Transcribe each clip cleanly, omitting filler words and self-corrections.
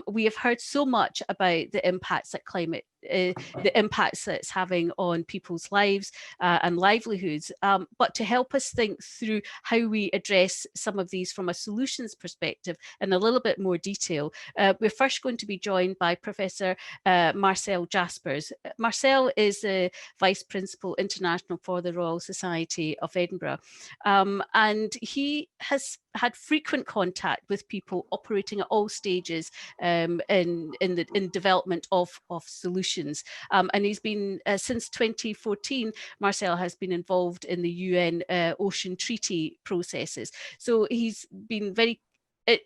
We have heard so much about the impacts that climate, the impacts that it's having on people's lives and livelihoods. But to help us think through how we address some of these from a solutions perspective in a little bit more detail, we're first going to be joined by Professor Marcel Jaspers. Marcel is the Vice Principal International for the Royal Society of Edinburgh, and he has had frequent contact with people operating at all stages in development of solutions. And he's been, since 2014, Marcel has been involved in the UN Ocean Treaty processes. So he's been very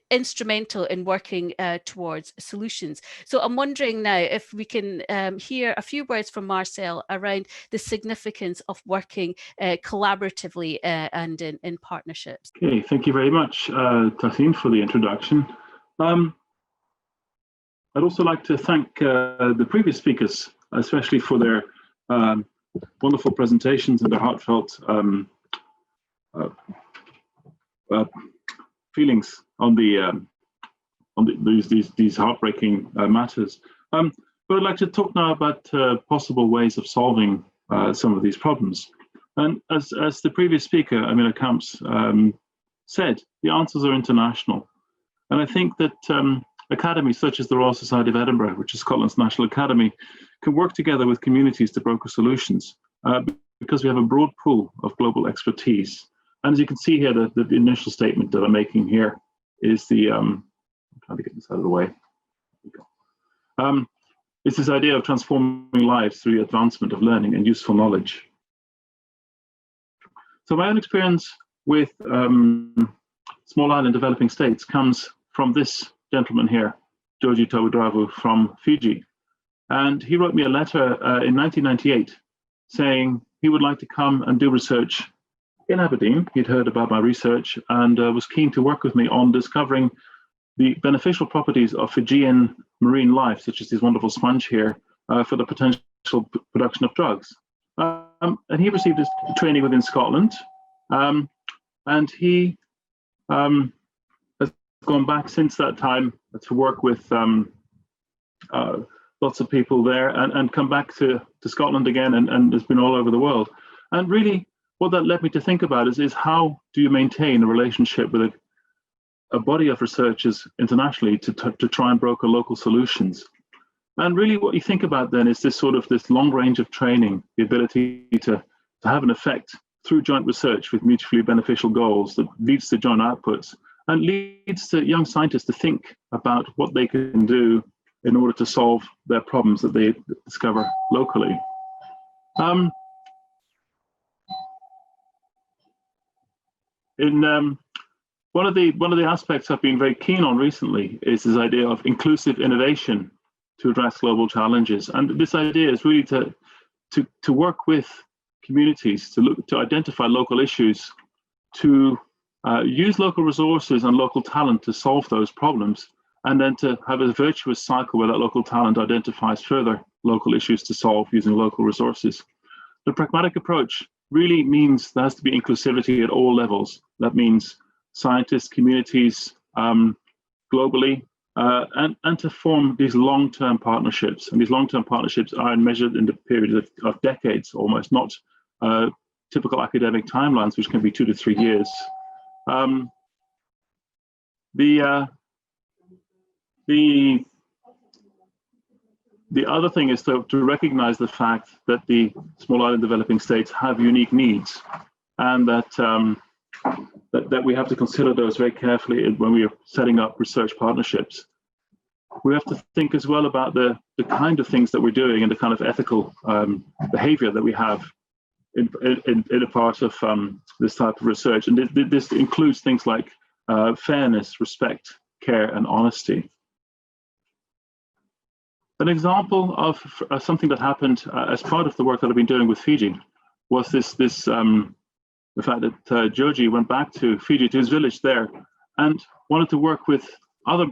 instrumental in working towards solutions. So I'm wondering now if we can hear a few words from Marcel around the significance of working collaboratively and in partnerships. Okay, thank you very much, Tahseen, for the introduction. I'd also like to thank the previous speakers, especially for their wonderful presentations and their heartfelt feelings on these heartbreaking matters. But I'd like to talk now about possible ways of solving some of these problems. And as the previous speaker, Amina Kamps, said, the answers are international. And I think that academies such as the Royal Society of Edinburgh, which is Scotland's national academy, can work together with communities to broker solutions because we have a broad pool of global expertise. And as you can see here, the initial statement that I'm making here is the, I'm trying to get this out of the way. There we go. It's this idea of transforming lives through the advancement of learning and useful knowledge. So my own experience with small island developing states comes from this gentleman here, Georgie Tabudravu from Fiji. And he wrote me a letter in 1998 saying he would like to come and do research in Aberdeen. He'd heard about my research and was keen to work with me on discovering the beneficial properties of Fijian marine life, such as this wonderful sponge here, for the potential production of drugs. And he received his training within Scotland, and he has gone back since that time to work with lots of people there and come back to Scotland again and has been all over the world. And really, what that led me to think about is how do you maintain a relationship with a body of researchers internationally to try and broker local solutions. And really what you think about then is this long range of training, the ability to have an effect through joint research with mutually beneficial goals that leads to joint outputs and leads to young scientists to think about what they can do in order to solve their problems that they discover locally. One of the aspects I've been very keen on recently is this idea of inclusive innovation to address global challenges, and this idea is really to work with communities to identify local issues, to use local resources and local talent to solve those problems, and then to have a virtuous cycle where that local talent identifies further local issues to solve using local resources. The pragmatic approach really means there has to be inclusivity at all levels. That means scientists, communities, globally, and to form these long-term partnerships. And these long-term partnerships are measured in the period of decades almost, not typical academic timelines, which can be 2 to 3 years. The other thing is to recognize the fact that the small island developing states have unique needs, and that we have to consider those very carefully when we are setting up research partnerships. We have to think as well about the kind of things that we're doing and the kind of ethical behavior that we have in a part of this type of research. And this includes things like fairness, respect, care, and honesty. An example of something that happened as part of the work that I've been doing with Fiji was the fact that Georgie went back to Fiji, to his village there, and wanted to work with other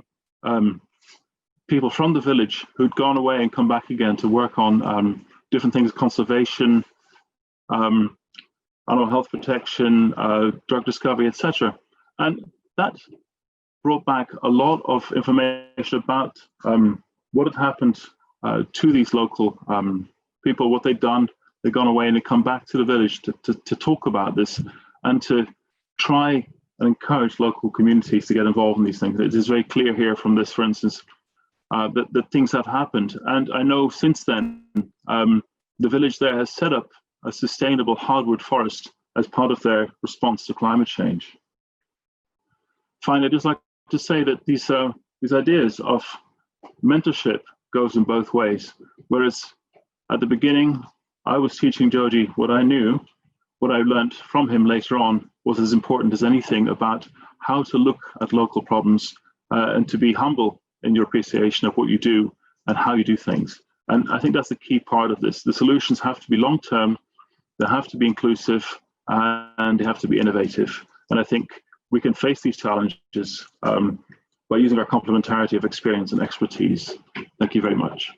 people from the village who'd gone away and come back again to work on different things, conservation, animal health protection, drug discovery, etc. And that brought back a lot of information about what had happened to these local people, what they'd done. They'd gone away and they'd come back to the village to talk about this and to try and encourage local communities to get involved in these things. It is very clear here from this, for instance, that things have happened. And I know since then, the village there has set up a sustainable hardwood forest as part of their response to climate change. Finally, I'd just like to say that these ideas of mentorship goes in both ways. Whereas at the beginning, I was teaching Joji what I knew, what I learned from him later on was as important as anything about how to look at local problems and to be humble in your appreciation of what you do and how you do things. And I think that's the key part of this. The solutions have to be long-term, they have to be inclusive, and they have to be innovative. And I think we can face these challenges by using our complementarity of experience and expertise. Thank you very much.